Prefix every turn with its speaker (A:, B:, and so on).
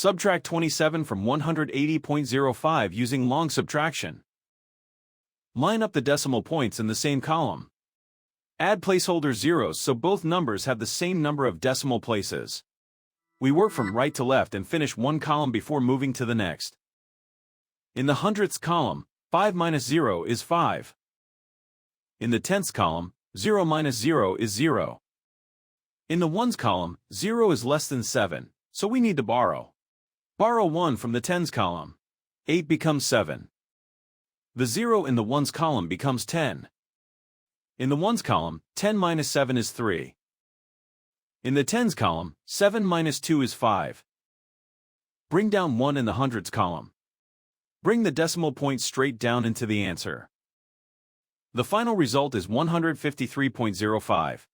A: Subtract 27 from 180.05 using long subtraction. Line up the decimal points in the same column. Add placeholder zeros so both numbers have the same number of decimal places. We work from right to left and finish one column before moving to the next. In the hundredths column, 5 minus 0 is 5. In the tenths column, 0 minus 0 is 0. In the ones column, 0 is less than 7, so we need to borrow. Borrow 1 from the tens column. 8 becomes 7. The 0 in the ones column becomes 10. In the ones column, 10 minus 7 is 3. In the tens column, 7 minus 2 is 5. Bring down 1 in the hundredths column. Bring the decimal point straight down into the answer. The final result is 153.05.